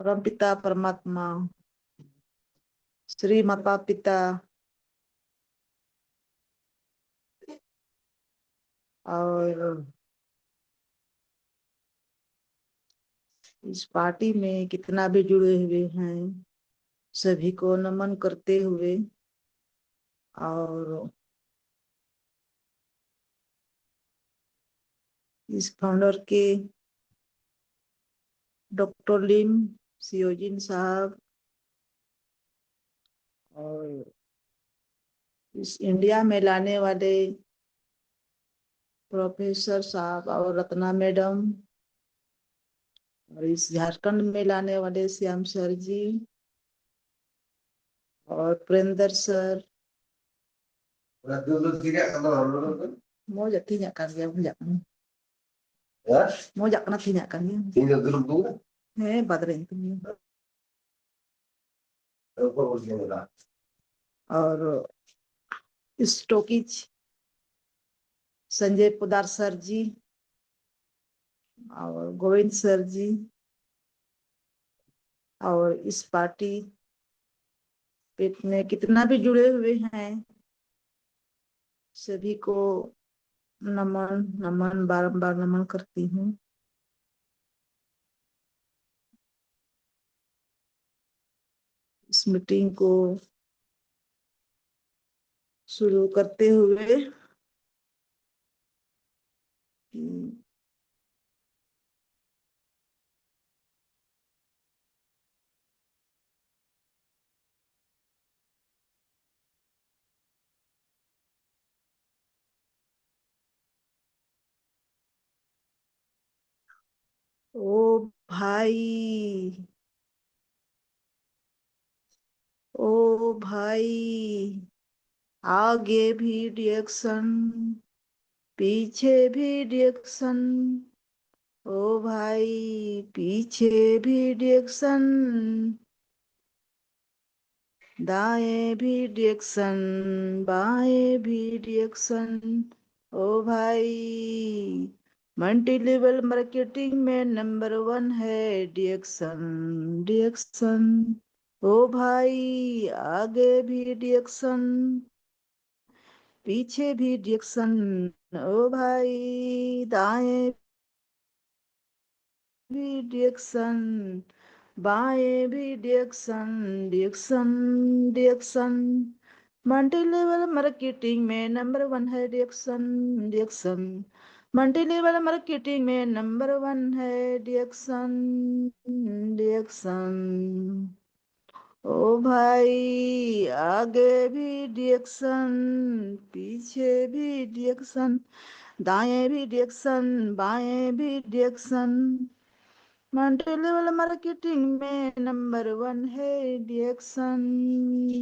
परमपिता परमात्मा, श्री माता पिता और इस पार्टी में कितना भी जुड़े हुए हैं सभी को नमन करते हुए और इस फाउंडर के डॉक्टर लिम सियोजिन साहब और इस इंडिया में लाने वाले प्रोफेसर साहब और रत्ना मैडम और इस झारखंड में लाने वाले श्याम सर जी और प्रेंदर sir mau jadi tinyak kan dia punya kan mau jak kena tinyak kan dia tinyak dulu tuh badrin tuh और स्टोकीज संजय पोदार सर जी और गोविंद सर जी और इस पार्टी में कितना भी जुड़े हुए हैं सभी को नमन नमन बारंबार नमन करती हूँ। इस मीटिंग को शुरू करते हुए ओ भाई ओ भाई आगे भी रिएक्शन पीछे भी रिएक्शन ओ भाई पीछे भी रिएक्शन दाएं भी रिएक्शन बाएं भी रिएक्शन ओ भाई मल्टी लेवल मार्केटिंग में नंबर 1 है रिएक्शन रिएक्शन ओ भाई आगे भी रिएक्शन पीछे भी रिएक्शन ओ भाई दाएं भी रिएक्शन बाएं भी reaction reaction reaction multi level marketing में नंबर 1 है reaction reaction multi level marketing में नंबर 1 है रिएक्शन रिएक्शन ओ भाई आगे भी रिएक्शन पीछे भी रिएक्शन दाएं भी रिएक्शन बाएं भी रिएक्शन मल्टी लेवल मार्केटिंग में नंबर 1 है रिएक्शन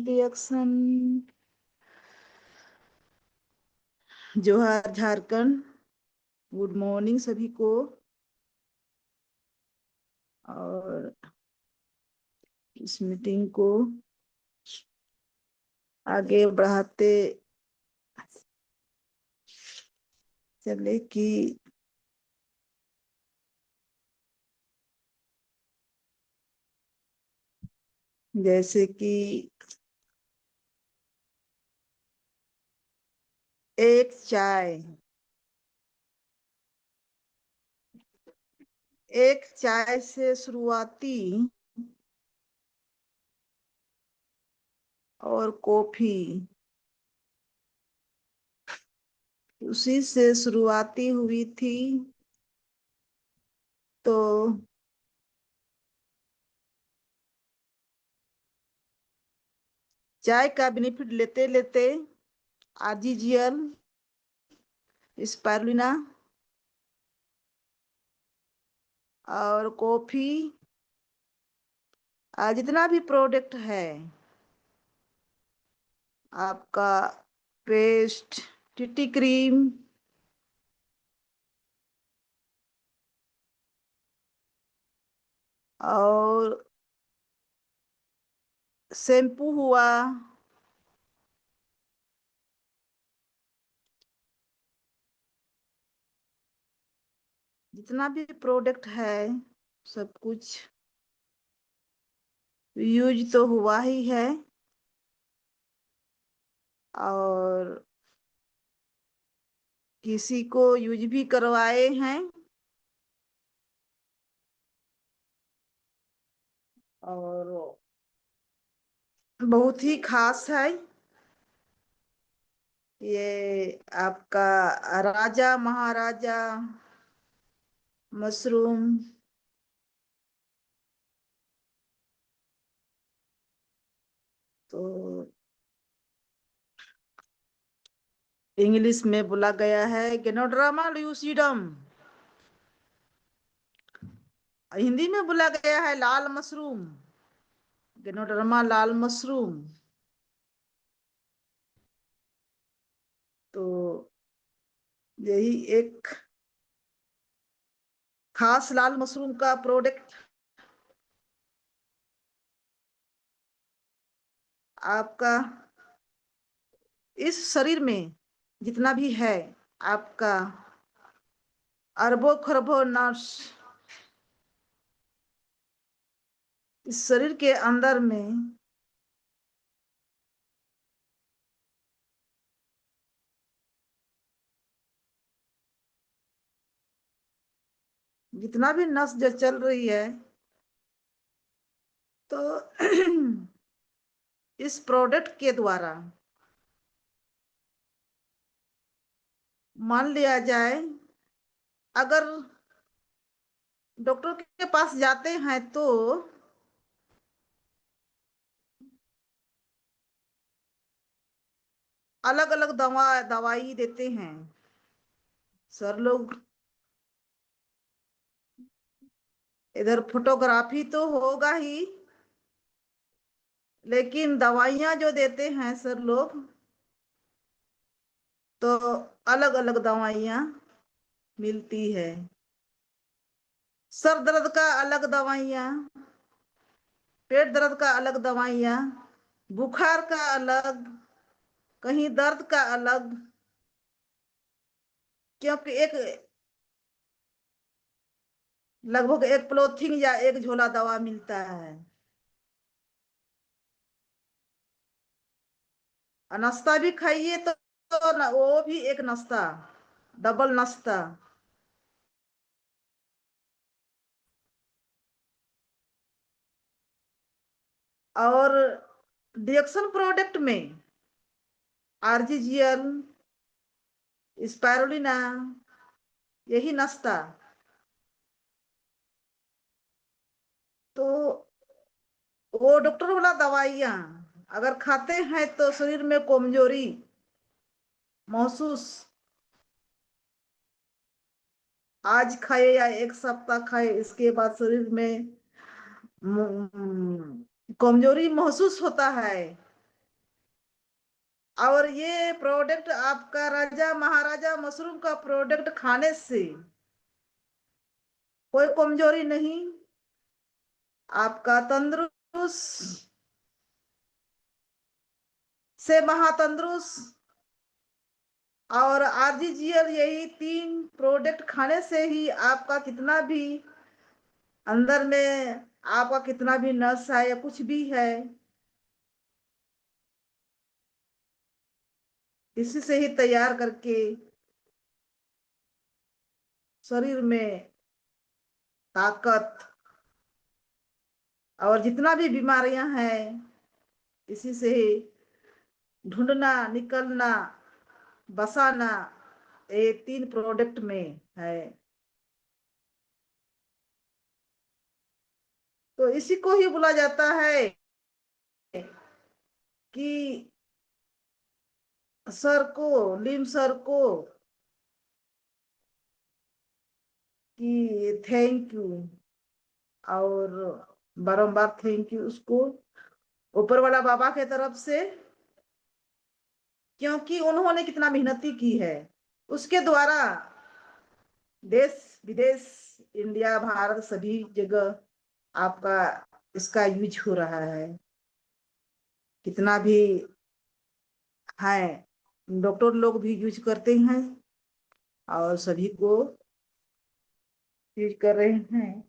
रिएक्शन। जोहार झारखंड, गुड मॉर्निंग सभी को। और इस मीटिंग को आगे बढ़ाते चले कि जैसे कि एक चाय से शुरुआती और कॉफी उसी से शुरुआती हुई थी तो चाय का बेनिफिट लेते लेते आरजीजीएल स्पारुलिना और कॉफी जितना भी प्रोडक्ट है आपका पेस्ट टीटी क्रीम और शैम्पू हुआ जितना भी प्रोडक्ट है सब कुछ यूज तो हुआ ही है और किसी को यूज भी करवाए हैं और बहुत ही खास है ये आपका राजा महाराजा मशरूम। तो इंग्लिश में बोला गया है गेनोड्रामा ल्यूसिडम, हिंदी में बोला गया है लाल मशरूम, गेनोड्रामा लाल मशरूम। तो यही एक खास लाल मशरूम का प्रोडक्ट आपका इस शरीर में जितना भी है आपका अरबों खरबों नर्स इस शरीर के अंदर में जितना भी नस जो चल रही है तो इस प्रोडक्ट के द्वारा मान लिया जाए अगर डॉक्टर के पास जाते हैं तो अलग अलग दवाई देते हैं सर लोग। इधर फोटोग्राफी तो होगा ही लेकिन दवाइयां जो देते हैं सर लोग तो अलग अलग दवाइयां मिलती है। सर दर्द का अलग दवाइयां, पेट दर्द का अलग दवाइयां, बुखार का अलग, कहीं दर्द का अलग, क्योंकि एक लगभग एक प्लोथिन या एक झोला दवा मिलता है। नाश्ता भी खाइए तो वो भी एक नाश्ता, डबल नाश्ता। और डिएक्शन प्रोडक्ट में आरजीजीएल, स्पायरुलिना, यही नाश्ता। तो वो डॉक्टर वाला दवाइयां अगर खाते हैं तो शरीर में कमजोरी महसूस, आज खाए या एक सप्ताह खाए इसके बाद शरीर में कमजोरी महसूस होता है। और ये प्रोडक्ट आपका राजा महाराजा मशरूम का प्रोडक्ट खाने से कोई कमजोरी नहीं, आपका तंदुरुस्त से महातंदुरुस्त। और आरजीजीएल यही 3 प्रोडक्ट खाने से ही आपका कितना भी अंदर में आपका कितना भी नस है या कुछ भी है इसी से ही तैयार करके शरीर में ताकत और जितना भी बीमारियां हैं इसी से ही ढूंढना निकलना बसाना, ये 3 प्रोडक्ट में है। तो इसी को ही बोला जाता है कि सर को लिम सर को कि थैंक यू और बारंबार थैंक यू उसको ऊपर वाला बाबा के तरफ से, क्योंकि उन्होंने कितना मेहनती की है उसके द्वारा देश विदेश इंडिया भारत सभी जगह आपका इसका यूज हो रहा है। कितना भी है डॉक्टर लोग भी यूज करते हैं और सभी को यूज कर रहे हैं।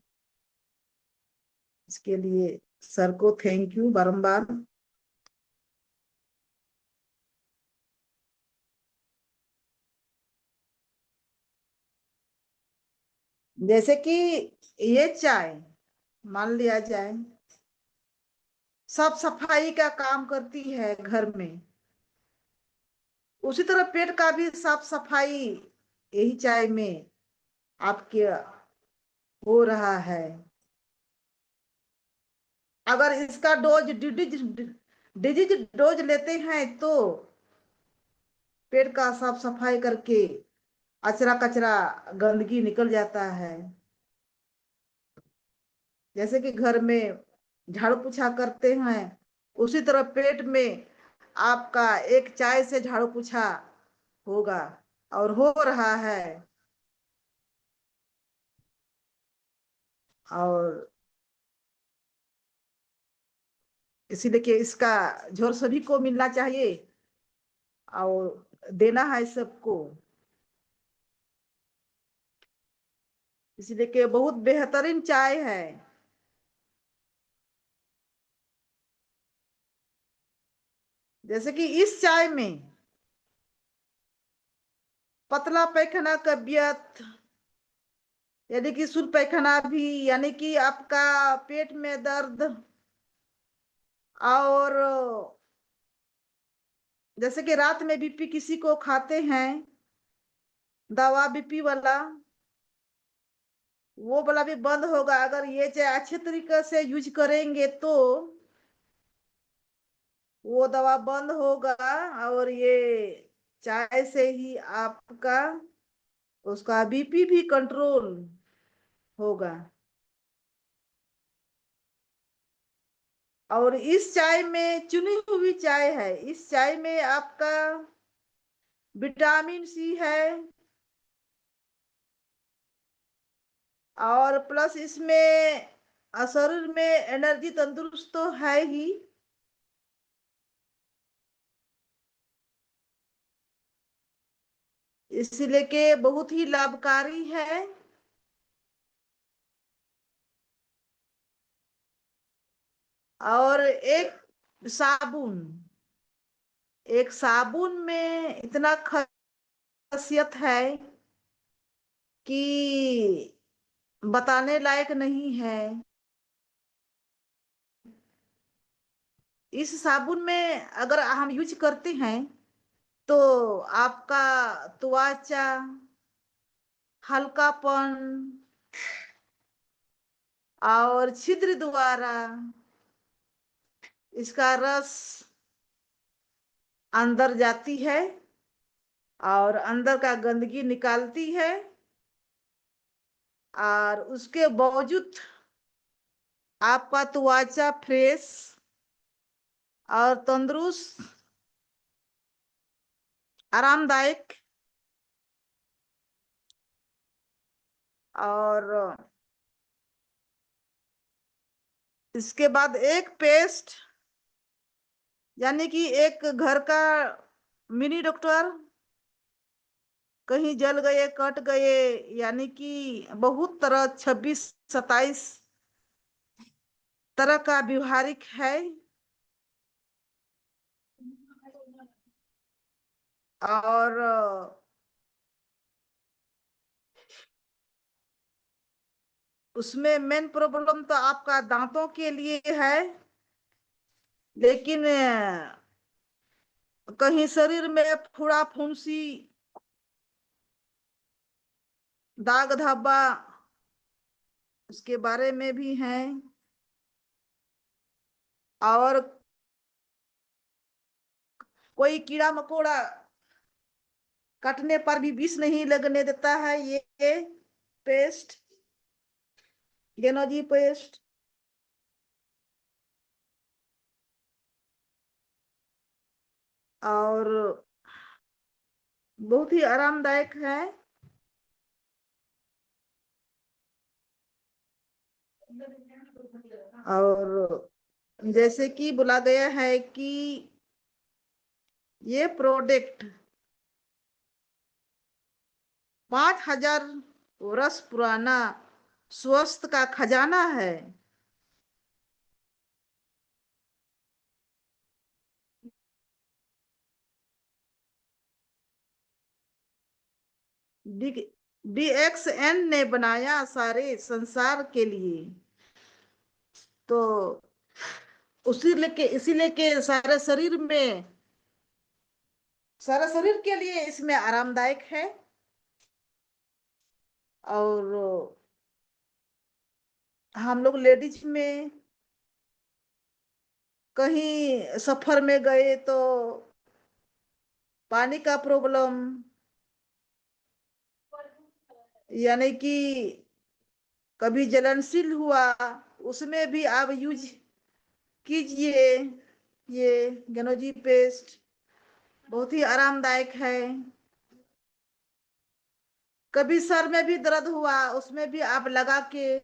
इसके लिए सर को थैंक यू बारंबार। जैसे कि ये चाय मान लिया जाए साफ सफाई का काम करती है घर में, उसी तरह पेट का भी साफ सफाई यही चाय में आपके हो रहा है। अगर इसका डोज डिजीज डोज लेते हैं तो पेट का साफ सफाई करके अचरा कचरा गंदगी निकल जाता है। जैसे कि घर में झाड़ू पोछा करते हैं, उसी तरह पेट में आपका एक चाय से झाड़ू पोछा होगा और हो रहा है। और इसीलिए कि इसका जोर सभी को मिलना चाहिए और देना है सबको। इसलिए कि बहुत बेहतरीन चाय है। जैसे कि इस चाय में पतला पैखाना कब्जियत यानी कि शुद्ध पैखाना भी, यानी कि आपका पेट में दर्द, और जैसे कि रात में बीपी किसी को खाते हैं दवा बीपी वाला, वो वाला भी बंद होगा अगर ये चाय अच्छे तरीके से यूज करेंगे तो वो दवा बंद होगा। और ये चाय से ही आपका उसका बीपी भी कंट्रोल होगा। और इस चाय में चुनी हुई चाय है, इस चाय में आपका विटामिन सी है और प्लस इसमें शरीर में एनर्जी तंदुरुस्त तो है ही, इसलिए के बहुत ही लाभकारी है। और साबुन एक साबुन में इतना खासियत है कि बताने लायक नहीं है। इस साबुन में अगर हम यूज करते हैं तो आपका त्वचा हल्कापन और छिद्र द्वारा इसका रस अंदर जाती है और अंदर का गंदगी निकालती है, और उसके बावजूद आपका त्वचा फ्रेश और तंदुरुस्त आरामदायक। और इसके बाद एक पेस्ट यानी कि एक घर का मिनी डॉक्टर, कहीं जल गए कट गए यानी कि बहुत तरह 26 27 तरह का व्यवहारिक है। और उसमें मेन प्रॉब्लम तो आपका दांतों के लिए है, लेकिन कहीं शरीर में फुड़ा फुंसी दाग धब्बा उसके बारे में भी है। और कोई कीड़ा मकोड़ा काटने पर भी विष नहीं लगने देता है ये पेस्ट, गेनोजी पेस्ट। और बहुत ही आरामदायक है। और जैसे कि बोला गया है कि ये प्रोडक्ट 5000 वर्ष पुराना स्वास्थ्य का खजाना है। DXN ने बनाया सारे संसार के लिए। तो इसीलिए के सारे शरीर के लिए इसमें आरामदायक है। और हम लोग लेडीज में कहीं सफर में गए तो पानी का प्रॉब्लम, यानी कि कभी जलनशील हुआ, उसमें भी आप यूज कीजिए ये गनोजी पेस्ट, बहुत ही आरामदायक है। कभी सर में भी दर्द हुआ, उसमें भी आप लगा के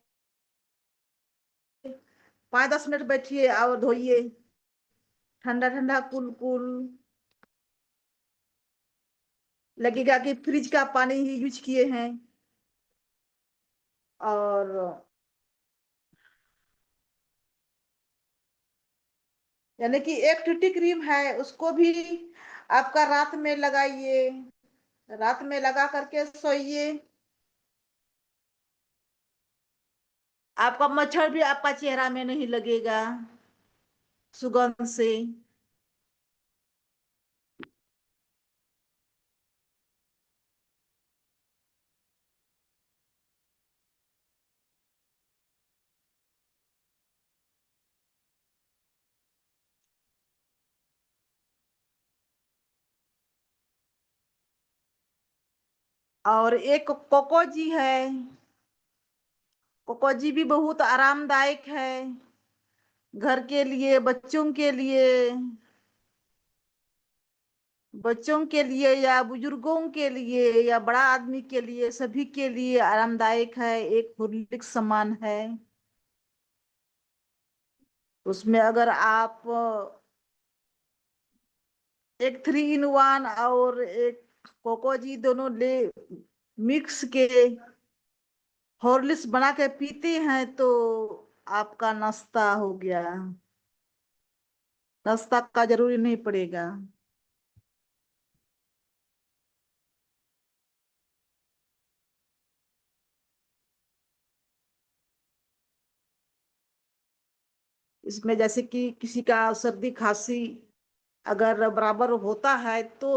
5-10 मिनट बैठिए और धोइए, ठंडा ठंडा कुल कुल लगेगा कि फ्रिज का पानी ही यूज किए हैं। और यानी कि एक टूटी क्रीम है, उसको भी आपका रात में लगाइए, रात में लगा करके सोइए। आपका मच्छर भी आपका चेहरा में नहीं लगेगा सुगंध से। और एक कोकोजी है, कोकोजी भी बहुत आरामदायक है घर के लिए, बच्चों के लिए या बुजुर्गों के लिए या बड़ा आदमी के लिए, सभी के लिए आरामदायक है, एक हॉर्लिक्स समान है। उसमें अगर आप एक 3 in 1 और एक कोकोजी दोनों ले मिक्स के हॉर्लिक्स बना के पीते हैं तो आपका नाश्ता हो गया, नाश्ता का जरूरी नहीं पड़ेगा। इसमें जैसे कि किसी का सर्दी खांसी अगर बराबर होता है तो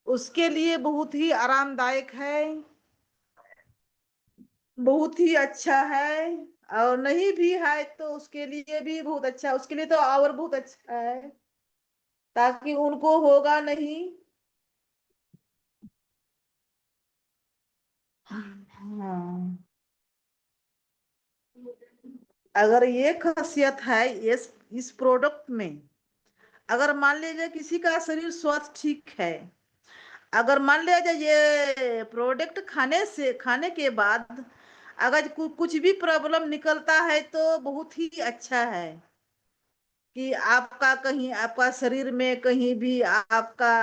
उसके लिए बहुत ही आरामदायक है, बहुत ही अच्छा है। और नहीं भी है तो उसके लिए भी बहुत अच्छा, उसके लिए तो और बहुत अच्छा है, ताकि उनको होगा नहीं। हाँ, अगर ये खासियत है इस प्रोडक्ट में, अगर मान लीजिए किसी का शरीर स्वस्थ ठीक है, अगर मान लीजिए ये प्रोडक्ट खाने के बाद अगर कुछ भी प्रॉब्लम निकलता है तो बहुत ही अच्छा है कि आपका कहीं आपका शरीर में कहीं भी आपका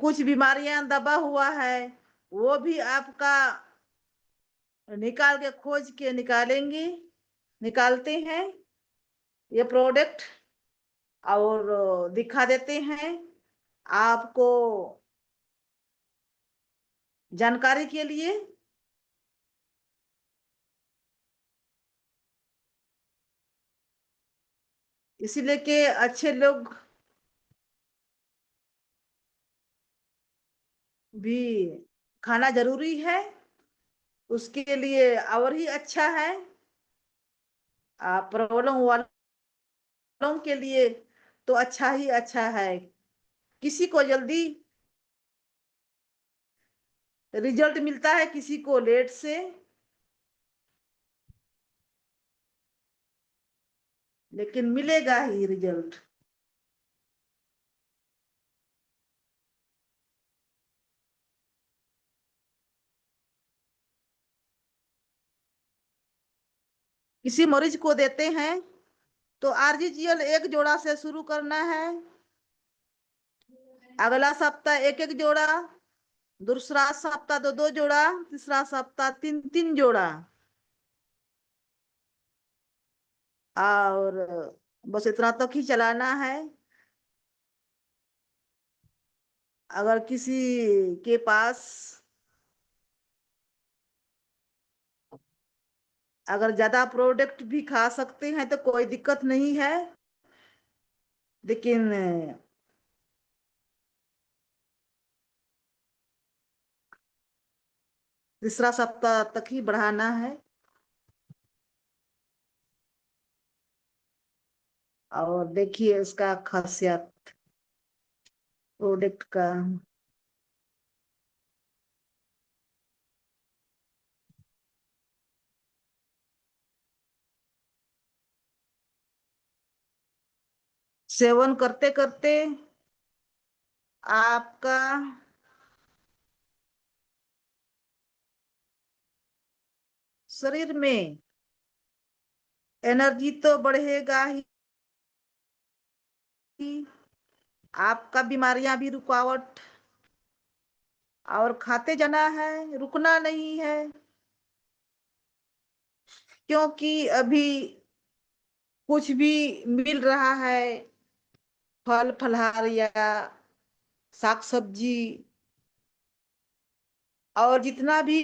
कुछ बीमारियां दबा हुआ है, वो भी आपका निकाल के खोज के निकालेंगे, निकालते हैं ये प्रोडक्ट और दिखा देते हैं आपको जानकारी के लिए। इसीलिए के अच्छे लोग भी खाना जरूरी है, उसके लिए और ही अच्छा है। प्रॉब्लम वालों के लिए तो अच्छा ही अच्छा है, किसी को जल्दी रिजल्ट मिलता है, किसी को लेट से, लेकिन मिलेगा ही रिजल्ट। किसी मरीज को देते हैं तो आरजीजीएल एक जोड़ा से शुरू करना है, अगला सप्ताह एक एक जोड़ा, दूसरा सप्ताह दो दो जोड़ा, तीसरा सप्ताह तीन तीन जोड़ा। और बस इतना तक ही चलाना है। अगर किसी के पास अगर ज्यादा प्रोडक्ट भी खा सकते हैं तो कोई दिक्कत नहीं है, लेकिन तीसरा सप्ताह तक ही बढ़ाना है। और देखिए इसका खासियत प्रोडक्ट का। सेवन करते करते आपका शरीर में एनर्जी तो बढ़ेगा ही, आपका बीमारियां भी रुकावट, और खाते जाना है, रुकना नहीं है। क्योंकि अभी कुछ भी मिल रहा है, फल फलहार या साग सब्जी, और जितना भी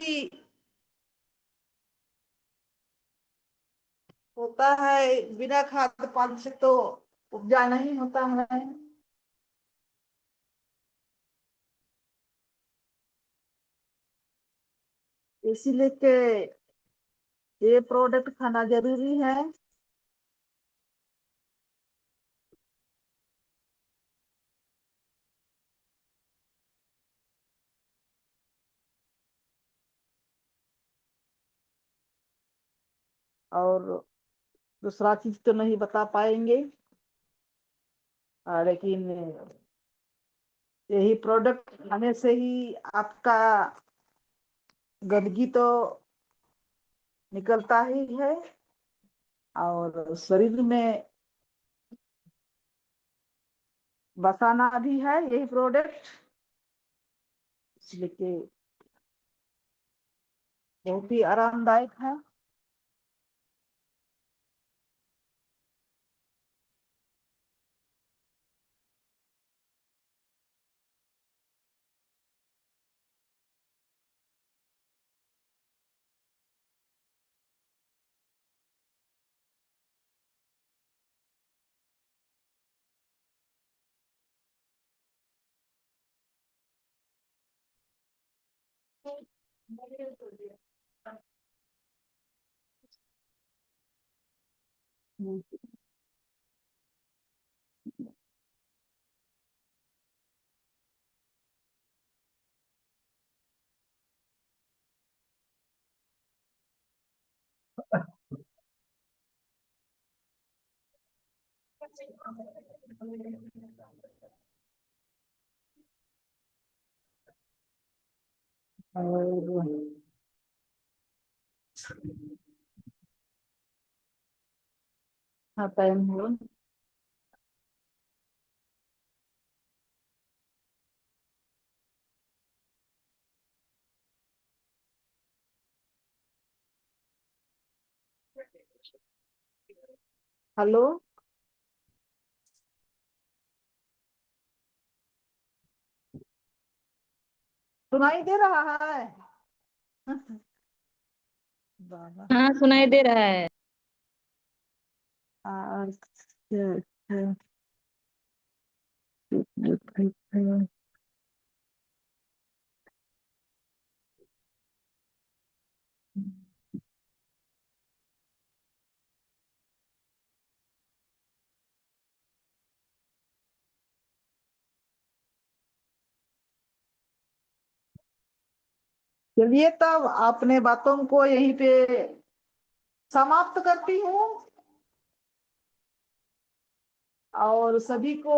होता है बिना खाद पानी से तो उपजा नहीं होता है। इसीलिए के ये प्रोडक्ट खाना जरूरी है। और दूसरा चीज तो नहीं बता पाएंगे, लेकिन यही प्रोडक्ट खाने से ही आपका गंदगी तो निकलता ही है, और शरीर में बसाना भी है यही प्रोडक्ट, इसलिए कि बहुत ही आरामदायक है। और हाँ, टाइम हुआ। हेलो, सुनाई दे रहा है? बाबा। हाँ, सुनाई दे रहा है। अच्छा, अच्छा। चलिए तब अपने बातों को यहीं पे समाप्त करती हूँ, और सभी को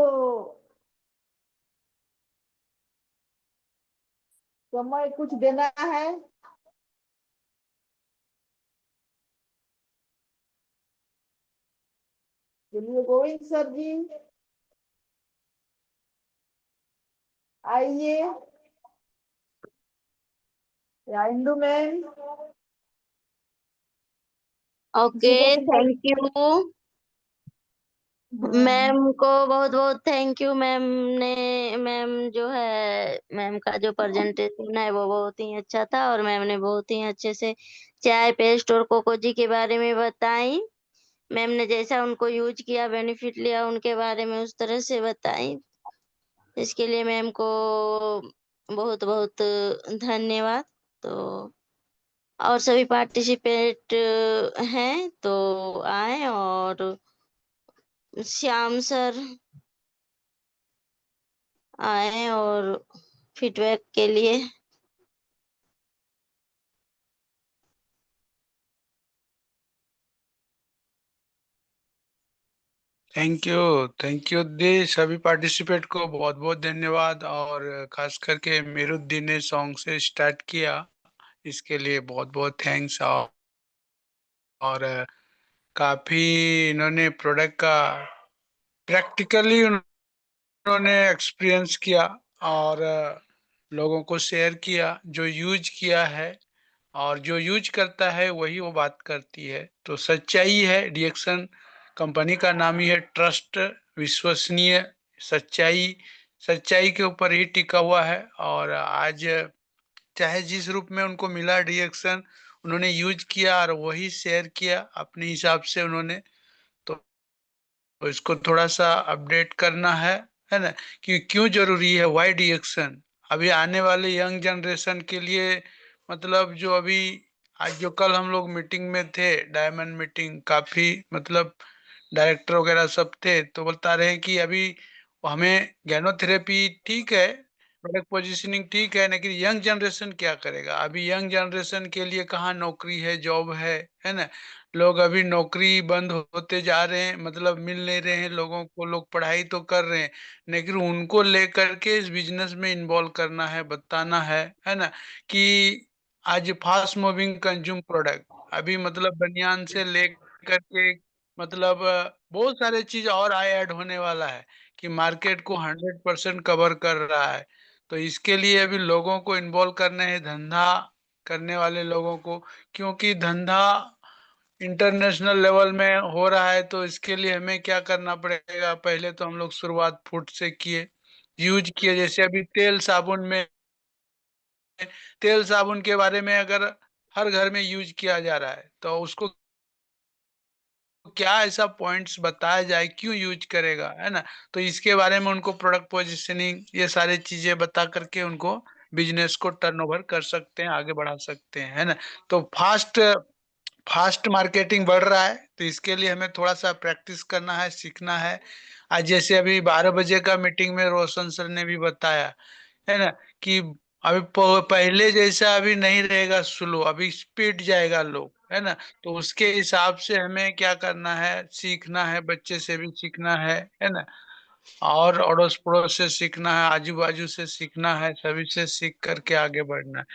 समय कुछ देना है। चलिए गोविंद सर जी, आइए, या इंदू मैम, ओके, किसी को थैंक यू। हाँ। मैम को बहुत बहुत थैंक यू। मैम जो है, मैम का जो प्रेजेंटेशन है वो बहुत ही अच्छा था, और मैम ने बहुत ही अच्छे से चाय पेस्ट और कोको जी के बारे में बताई। मैम ने जैसा उनको यूज किया, बेनिफिट लिया, उनके बारे में उस तरह से बताई। इसके लिए मैम को बहुत बहुत धन्यवाद। तो और सभी पार्टिसिपेट हैं तो आए, और श्याम सर आए और फीडबैक के लिए। थैंक यू दी। सभी पार्टिसिपेट को बहुत बहुत धन्यवाद, और खास करके मेरुद्दीन ने सॉन्ग से स्टार्ट किया, इसके लिए बहुत बहुत थैंक्स। और काफी इन्होंने प्रोडक्ट का प्रैक्टिकली उन्होंने एक्सपीरियंस किया, और लोगों को शेयर किया जो यूज किया है। और जो यूज करता है वही वो बात करती है, तो सच्चाई है। रिएक्शन कंपनी का नाम ही है ट्रस्ट, विश्वसनीय, सच्चाई। सच्चाई के ऊपर ही टिका हुआ है। और आज चाहे जिस रूप में उनको मिला रिएक्शन, उन्होंने यूज किया और वही शेयर किया अपने हिसाब से उन्होंने। तो इसको थोड़ा सा अपडेट करना है ना, कि क्यों जरूरी है, वाई रिएक्शन अभी आने वाले यंग जनरेशन के लिए। मतलब जो अभी आज जो कल हम लोग मीटिंग में थे, डायमंड मीटिंग, काफी मतलब डायरेक्टर वगैरह सब थे, तो बता रहे हैं कि अभी हमें गैनोथेरेपी ठीक है, प्रोडक्ट पोजीशनिंग ठीक है, लेकिन यंग जनरेशन क्या करेगा? अभी यंग जनरेशन के लिए कहाँ नौकरी है, जॉब है ना। लोग अभी नौकरी बंद होते जा रहे हैं, मतलब मिल नहीं रहे हैं लोगों को। लोग पढ़ाई तो कर रहे हैं, लेकिन उनको लेकर के इस बिजनेस में इन्वॉल्व करना है, बताना है ना, कि आज फास्ट मूविंग कंज्यूम प्रोडक्ट, अभी मतलब बनियान से लेकर के मतलब बहुत सारे चीज और ऐड होने वाला है, कि मार्केट को 100% कवर कर रहा है। तो इसके लिए अभी लोगों को इन्वॉल्व करना है, धंधा करने वाले लोगों को, क्योंकि धंधा इंटरनेशनल लेवल में हो रहा है। तो इसके लिए हमें क्या करना पड़ेगा? पहले तो हम लोग शुरुआत फूड से किए, यूज किए। जैसे अभी तेल साबुन में, तेल साबुन के बारे में अगर हर घर में यूज किया जा रहा है, तो उसको क्या ऐसा पॉइंट्स बताया जाए, क्यों यूज करेगा, है ना। तो इसके बारे में उनको प्रोडक्ट पोजीशनिंग, ये सारी चीजें बता करके उनको बिजनेस को टर्नओवर कर सकते हैं, आगे बढ़ा सकते हैं, है ना। तो फास्ट फास्ट मार्केटिंग बढ़ रहा है, तो इसके लिए हमें थोड़ा सा प्रैक्टिस करना है, सीखना है। आज जैसे अभी 12 बजे का मीटिंग में रोशन सर ने भी बताया, है ना, कि अभी पहले जैसा अभी नहीं रहेगा स्लो, अभी स्पीड जाएगा लोग, है ना। तो उसके हिसाब से हमें क्या करना है, सीखना है, बच्चे से भी सीखना है ना। और अड़ोस पड़ोस से सीखना है, आजू बाजू से सीखना है, सभी से सीख करके आगे बढ़ना है।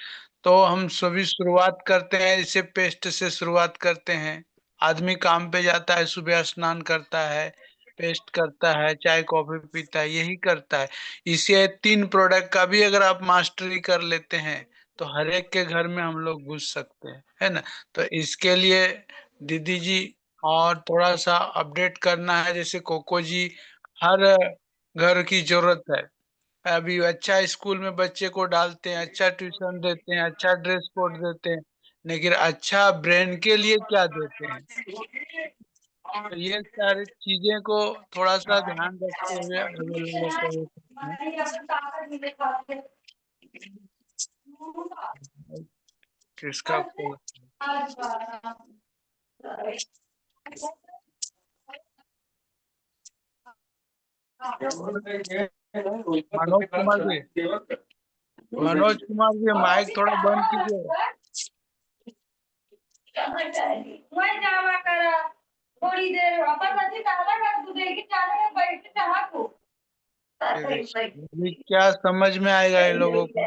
तो हम सभी शुरुआत करते हैं, इसे पेस्ट से शुरुआत करते हैं। आदमी काम पे जाता है, सुबह स्नान करता है, पेस्ट करता है, चाय कॉफी पीता है, यही करता है। इसे 3 प्रोडक्ट का भी अगर आप मास्टरी कर लेते हैं, तो हर एक के घर में हम लोग घुस सकते हैं, है ना। तो इसके लिए दीदी जी और थोड़ा सा अपडेट करना है, जैसे कोको जी, हर घर की जरूरत है। अभी अच्छा स्कूल में बच्चे को डालते हैं, अच्छा ट्यूशन देते हैं, अच्छा ड्रेस कोड देते हैं, लेकिन अच्छा ब्रेन के लिए क्या देते हैं? तो ये सारी चीजें को थोड़ा सा ध्यान रखते हुए आगे लोगों को ये करना है। किसका कॉल? मनोज कुमार जी, मनोज कुमार जी माइक थोड़ा बंद कीजिए। मैं जावा करा थोड़ी देर अपन अच्छी ताला कर तू देखी जाने में बैठ के चाहा को ये देखिए, अभी क्या समझ में आएगा इन लोगों को?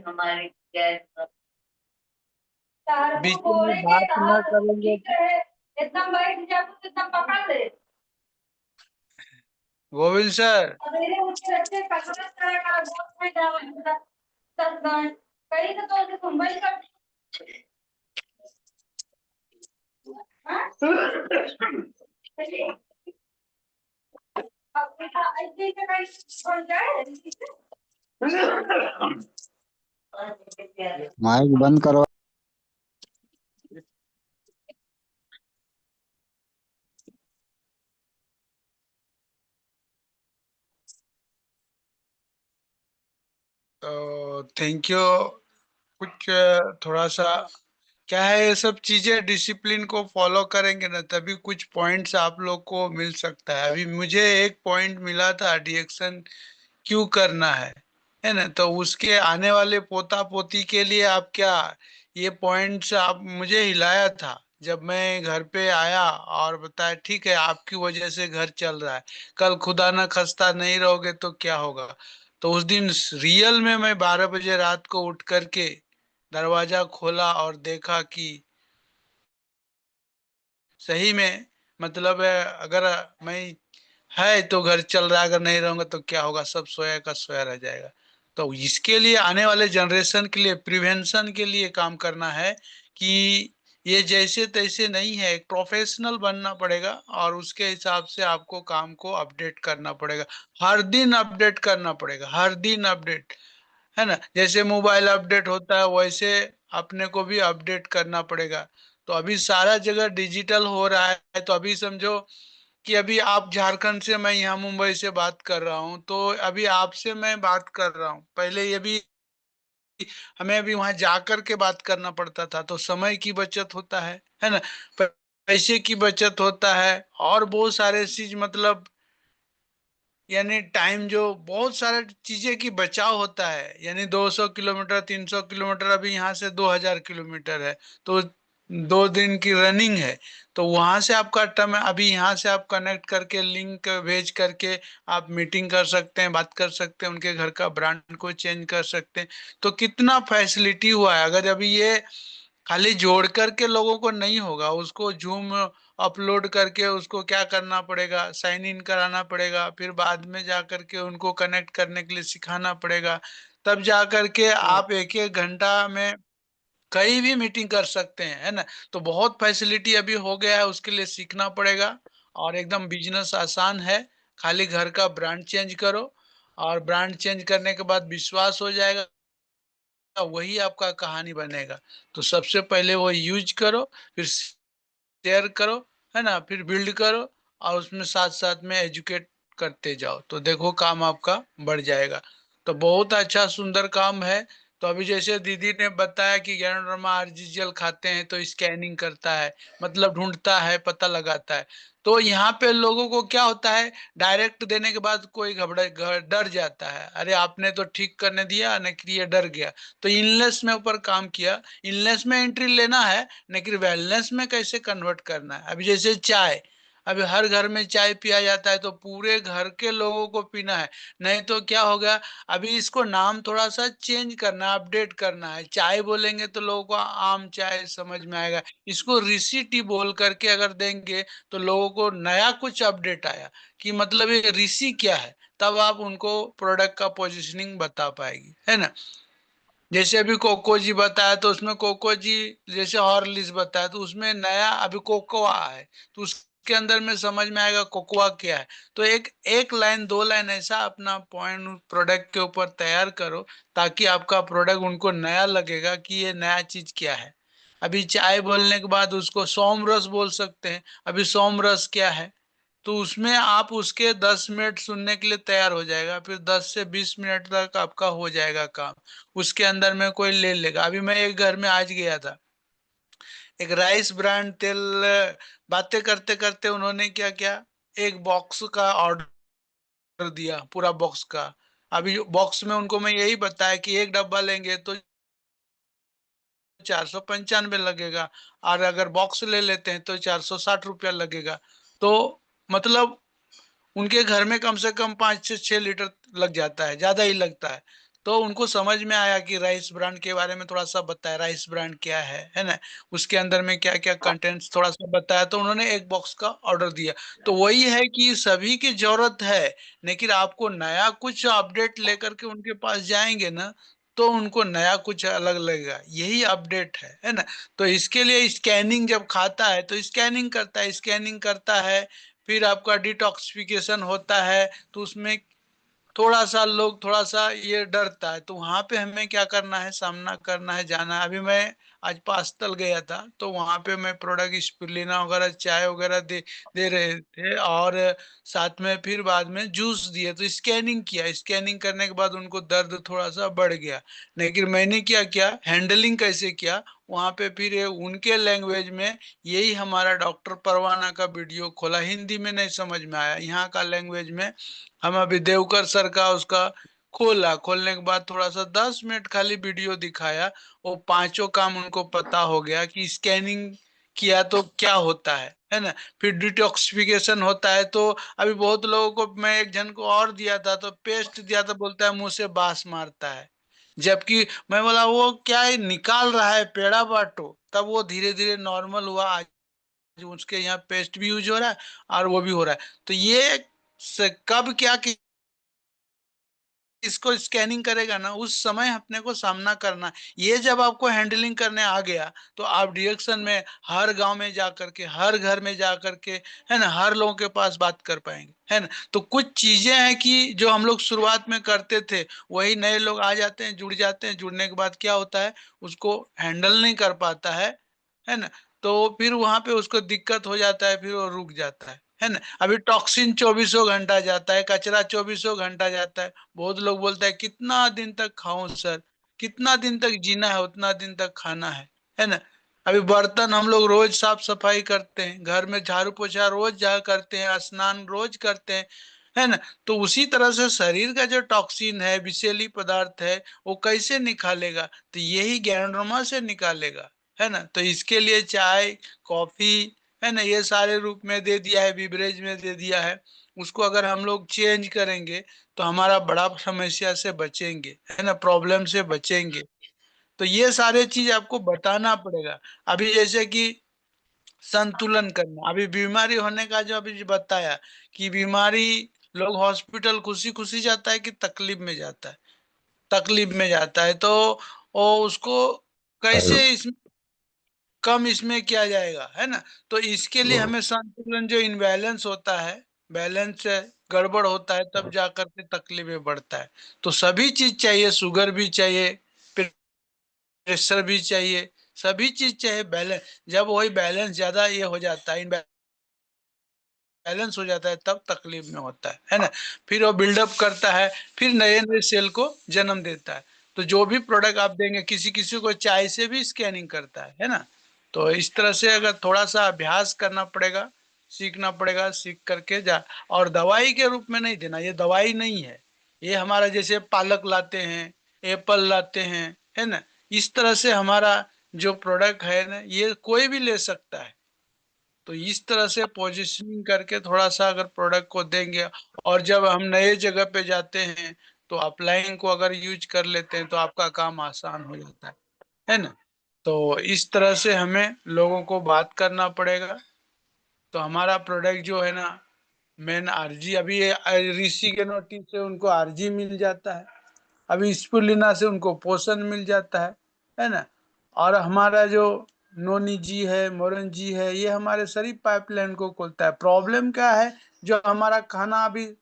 हमारे गैस तार को बीच में बोले के बात कहा ना तो करेंगे ठीक तो। है इतना बैठ जा कुछ इतना पकड़ ले गोविंद सर, सवेरे उठ के रखे कसरत करे का बहुत में जावा दस घंटे कहीं तो उसे संभल कर हाँ? माइक बंद करो। तो थैंक यू। कुछ थोड़ा सा क्या है, ये सब चीजें डिसिप्लिन को फॉलो करेंगे ना तभी कुछ पॉइंट्स आप लोग को मिल सकता है। अभी मुझे एक पॉइंट मिला था, रिएक्शन क्यों करना है ना, तो उसके आने वाले पोता पोती के लिए आप क्या, ये पॉइंट्स आप मुझे हिलाया था जब मैं घर पे आया और बताया ठीक है आपकी वजह से घर चल रहा है, कल खुदा ना खस्ता नहीं रहोगे तो क्या होगा। तो उस दिन रियल में मैं 12 बजे रात को उठ करके दरवाजा खोला और देखा कि सही में, मतलब अगर मैं है तो घर चल रहा है, अगर नहीं रहूंगा तो क्या होगा, सब सोया का सोया रह जाएगा। तो इसके लिए आने वाले जनरेशन के लिए प्रिवेंशन के लिए काम करना है कि ये जैसे तैसे नहीं है, एक प्रोफेशनल बनना पड़ेगा और उसके हिसाब से आपको काम को अपडेट करना पड़ेगा। हर दिन अपडेट करना पड़ेगा, हर दिन अपडेट, है ना। जैसे मोबाइल अपडेट होता है वैसे अपने को भी अपडेट करना पड़ेगा। तो अभी सारा जगह डिजिटल हो रहा है, तो अभी समझो कि अभी आप झारखंड से, मैं यहाँ मुंबई से बात कर रहा हूँ, तो अभी आपसे मैं बात कर रहा हूँ, पहले ये भी हमें अभी वहां जाकर के बात करना पड़ता था, तो समय की बचत होता है ना, पैसे की बचत होता है और बहुत सारे चीज, मतलब यानी टाइम, जो बहुत सारे चीजें की बचाव होता है। यानी 200 किलोमीटर 300 किलोमीटर, अभी यहाँ से 2000 किलोमीटर है, तो 2 दिन की रनिंग है। तो वहां से आपका टर्म, अभी यहाँ से आप कनेक्ट करके लिंक भेज करके आप मीटिंग कर सकते हैं, बात कर सकते हैं, उनके घर का ब्रांड को चेंज कर सकते हैं। तो कितना फैसिलिटी हुआ है। अगर अभी ये खाली जोड़ करके लोगों को नहीं होगा, उसको जूम अपलोड करके उसको क्या करना पड़ेगा, साइन इन कराना पड़ेगा, फिर बाद में जा करके उनको कनेक्ट करने के लिए सिखाना पड़ेगा, तब जा करके आप एक एक घंटा में कहीं भी मीटिंग कर सकते हैं, है ना। तो बहुत फैसिलिटी अभी हो गया है, उसके लिए सीखना पड़ेगा। और एकदम बिजनेस आसान है, खाली घर का ब्रांड चेंज करो और ब्रांड चेंज करने के बाद विश्वास हो जाएगा, वही आपका कहानी बनेगा। तो सबसे पहले वो यूज करो, फिर शेयर करो, है ना, फिर बिल्ड करो और उसमें साथ साथ में एजुकेट करते जाओ, तो देखो काम आपका बढ़ जाएगा। तो बहुत अच्छा सुंदर काम है। तो अभी जैसे दीदी ने बताया कि गैनोडर्मा आर्जिजियल खाते हैं तो स्कैनिंग करता है, मतलब ढूंढता है, पता लगाता है। तो यहाँ पे लोगों को क्या होता है, डायरेक्ट देने के बाद कोई डर जाता है, अरे आपने तो ठीक करने दिया न कि ये डर गया। तो इनलेस में ऊपर काम किया, इनलेस में एंट्री लेना है, लेकिन वेलनेस में कैसे कन्वर्ट करना है। अभी जैसे चाय, अभी हर घर में चाय पिया जाता है तो पूरे घर के लोगों को पीना है, नहीं तो क्या होगा। अभी इसको नाम थोड़ा सा चेंज करना, अपडेट करना है। चाय बोलेंगे तो लोगों को आम चाय समझ में आएगा, इसको ऋषि टी बोल करके अगर देंगे तो लोगों को नया कुछ अपडेट आया कि मतलब ये ऋषि क्या है, तब आप उनको प्रोडक्ट का पोजिशनिंग बता पाएगी, है ना। जैसे अभी कोको जी बताया तो उसमें कोको जी, जैसे हॉर्लिक्स बताया तो उसमें नया अभी कोकोआ है, तो उसके अंदर में समझ में आएगा कोकोआ क्या है। तो एक एक लाइन 2 लाइन ऐसा अपना पॉइंट प्रोडक्ट के ऊपर तैयार करो, ताकि आपका प्रोडक्ट उनको नया लगेगा कि ये नया चीज क्या है। अभी चाय बोलने के बाद उसको सोम रस बोल सकते हैं, अभी सोम रस क्या है, तो उसमें आप उसके 10 मिनट सुनने के लिए तैयार हो जाएगा, फिर 10 से 20 मिनट तक आपका हो जाएगा काम, उसके अंदर में कोई ले लेगा। अभी मैं एक घर में आज गया था, एक राइस ब्रांड तेल, बातें करते करते उन्होंने क्या किया, एक बॉक्स का ऑर्डर दिया, पूरा बॉक्स का। अभी बॉक्स में उनको मैं यही बताया कि एक डब्बा लेंगे तो 495 लगेगा, और अगर बॉक्स ले लेते हैं तो 460 रुपया लगेगा। तो मतलब उनके घर में कम से कम 5 से 6 लीटर लग जाता है, ज्यादा ही लगता है। तो उनको समझ में आया कि राइस ब्रांड के बारे में थोड़ा सा बताया, राइस ब्रांड क्या है ना, उसके अंदर में क्या क्या कंटेंट्स थोड़ा सा बताया, तो उन्होंने एक बॉक्स का ऑर्डर दिया। तो वही है कि सभी की जरूरत है, लेकिन आपको नया कुछ अपडेट लेकर के उनके पास जाएंगे ना, तो उनको नया कुछ अलग लगेगा, यही अपडेट है ना। तो इसके लिए स्कैनिंग जब खाता है तो स्कैनिंग करता है, स्कैनिंग करता है, फिर आपका डिटॉक्सिफिकेशन होता है, तो उसमें थोड़ा सा लोग थोड़ा सा ये डरता है, तो वहां पे हमें क्या करना है, सामना करना है, जाना है। अभी मैं आज पास्टल गया था, तो वहां पे मैं प्रोडक्ट स्पिरुलिना वगैरह चाय वगैरह दे रहे थे, और साथ में फिर बाद में जूस दिए। तो स्कैनिंग किया, स्कैनिंग करने के बाद उनको दर्द थोड़ा सा बढ़ गया, लेकिन मैंने क्या किया, हैंडलिंग कैसे किया वहां पे, फिर उनके लैंग्वेज में यही हमारा डॉक्टर परवाना का वीडियो खोला, हिंदी में नहीं समझ में आया, यहाँ का लैंग्वेज में हम अभी देवकर सर का उसका खोला, खोलने के बाद थोड़ा सा 10 मिनट खाली वीडियो दिखाया, वो पांचों काम उनको पता हो गया कि स्कैनिंग किया तो क्या होता है ना। फिर डिटॉक्सिफिकेशन होता है, तो अभी बहुत लोगों को, मैं एक जन को और दिया था, तो पेस्ट दिया तो बोलता है मुंह से बास मारता है, जबकि मैं बोला वो क्या है, निकाल रहा है, पेड़ा बाटो, तब वो धीरे धीरे नॉर्मल हुआ। आज उसके यहाँ पेस्ट भी यूज हो रहा है और वो भी हो रहा है। तो ये कब क्या इसको स्कैनिंग करेगा ना, उस समय अपने को सामना करना। ये जब आपको हैंडलिंग करने आ गया, तो आप डायरेक्शन में हर गांव में जा करके, हर घर में जा करके, है ना, हर लोगों के पास बात कर पाएंगे, है ना। तो कुछ चीजें हैं कि जो हम लोग शुरुआत में करते थे, वही नए लोग आ जाते हैं, जुड़ जाते हैं, जुड़ने के बाद क्या होता है, उसको हैंडल नहीं कर पाता है ना। तो फिर वहां पे उसको दिक्कत हो जाता है, फिर वो रुक जाता है ना। अभी टॉक्सिन 24 घंटा जाता है, कचरा 24 घंटा जाता है। बहुत लोग बोलते हैं कितना दिन तक खाऊं सर, कितना दिन तक जीना है, उतना दिन तक खाना है ना। अभी बर्तन हम लोग रोज साफ सफाई करते हैं, घर में झाड़ू पोछा रोज जा करते हैं, स्नान रोज करते हैं, है ना। तो उसी तरह से शरीर का जो टॉक्सिन है, विषैली पदार्थ है, वो कैसे निकालेगा, तो यही ज्ञानरमा से निकालेगा, है ना। तो इसके लिए चाय, कॉफी, है ना, ये सारे रूप में दे दिया है, बिवरेज में दे दिया है। उसको अगर हम लोग चेंज करेंगे, तो हमारा बड़ा समस्या से बचेंगे, है ना, प्रॉब्लम से बचेंगे। तो ये सारे चीज आपको बताना पड़ेगा। अभी जैसे कि संतुलन करना, अभी बीमारी होने का जो अभी बताया, कि बीमारी, लोग हॉस्पिटल खुशी खुशी जाता है कि तकलीफ में जाता है, तकलीफ में जाता है, तो वो उसको कैसे कम इसमें किया जाएगा, है ना। तो इसके लिए हमें संतुलन, जो इनबैलेंस होता है, बैलेंस गड़बड़ होता है, तब जाकर के तकलीफें बढ़ता है। तो सभी चीज चाहिए, शुगर भी चाहिए, प्रेशर भी चाहिए, सभी चीज चाहिए, बैलेंस। जब वही बैलेंस ज्यादा ये हो जाता है, बैलेंस हो जाता है, तब तकलीफ में होता है ना। फिर वो बिल्डअप करता है, फिर नए नए सेल को जन्म देता है। तो जो भी प्रोडक्ट आप देंगे, किसी किसी को चाय से भी स्कैनिंग करता है ना। तो इस तरह से अगर थोड़ा सा अभ्यास करना पड़ेगा, सीखना पड़ेगा, सीख करके जा। और दवाई के रूप में नहीं देना, ये दवाई नहीं है, ये हमारा जैसे पालक लाते हैं, एप्पल लाते हैं, है ना, इस तरह से हमारा जो प्रोडक्ट है ना, ये कोई भी ले सकता है। तो इस तरह से पोजीशनिंग करके थोड़ा सा अगर प्रोडक्ट को देंगे, और जब हम नए जगह पे जाते हैं, तो अपलाइन को अगर यूज कर लेते हैं, तो आपका काम आसान हो जाता है ना। तो इस तरह से हमें लोगों को बात करना पड़ेगा। तो हमारा प्रोडक्ट जो है ना, मेन आरजी, अभी ये ऋषि के नोटिस से उनको आरजी मिल जाता है, अभी स्पुलिना से उनको पोषण मिल जाता है ना। और हमारा जो नोनी जी है, मोरन जी है, ये हमारे शरीर पाइपलाइन को खोलता है। प्रॉब्लम क्या है, जो हमारा खाना अभी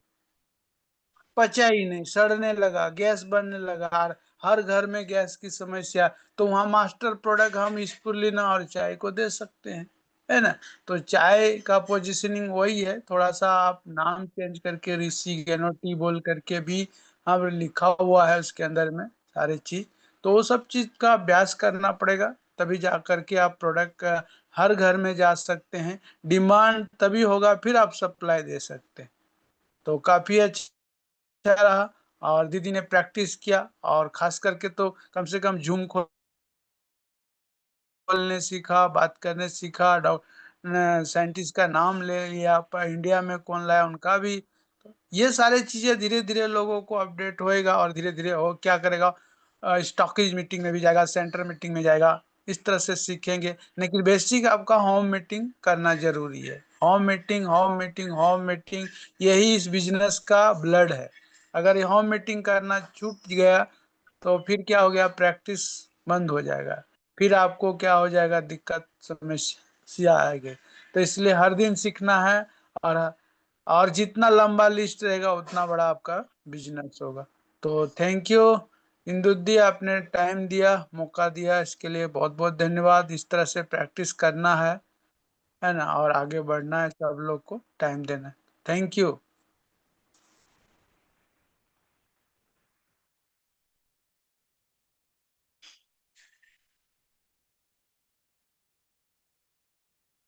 पचा ही नहीं, सड़ने लगा, गैस बनने लगा, और हर घर में गैस की समस्या, तो वहाँ मास्टर प्रोडक्ट हम स्पुलिना और चाय को दे सकते हैं, है ना। तो चाय का पोजीशनिंग वही है, थोड़ा सा आप नाम चेंज करके ऋषि गेनो टी बोल करके भी हम लिखा हुआ है उसके अंदर में सारे चीज। तो वो सब चीज का अभ्यास करना पड़ेगा, तभी जा करके आप प्रोडक्ट हर घर में जा सकते हैं। डिमांड तभी होगा, फिर आप सप्लाई दे सकते हैं। तो काफी अच्छा रहा, और दीदी ने प्रैक्टिस किया, और खास करके तो कम से कम जूम खोलने सीखा, बात करने सीखा, डॉक्टर साइंटिस्ट का नाम ले लिया, पर इंडिया में कौन लाया उनका भी। तो ये सारे चीजें धीरे धीरे लोगों को अपडेट होएगा, और धीरे धीरे वो क्या करेगा, स्टॉकेज मीटिंग में भी जाएगा, सेंटर मीटिंग में जाएगा, इस तरह से सीखेंगे। लेकिन बेसिक आपका होम मीटिंग करना जरूरी है। Home meeting, home meeting, home meeting, यही इस बिजनेस का ब्लड है। अगर ये होम मीटिंग करना छूट गया, तो फिर क्या हो गया, प्रैक्टिस बंद हो जाएगा, फिर आपको क्या हो जाएगा, दिक्कत समस्या आएगी। तो इसलिए हर दिन सीखना है, और जितना लंबा लिस्ट रहेगा उतना बड़ा आपका बिजनेस होगा। तो थैंक यू इंदुद्दी, आपने टाइम दिया, मौका दिया, इसके लिए बहुत बहुत धन्यवाद। इस तरह से प्रैक्टिस करना है ना, और आगे बढ़ना है, सब लोग को टाइम देना है। Thank you.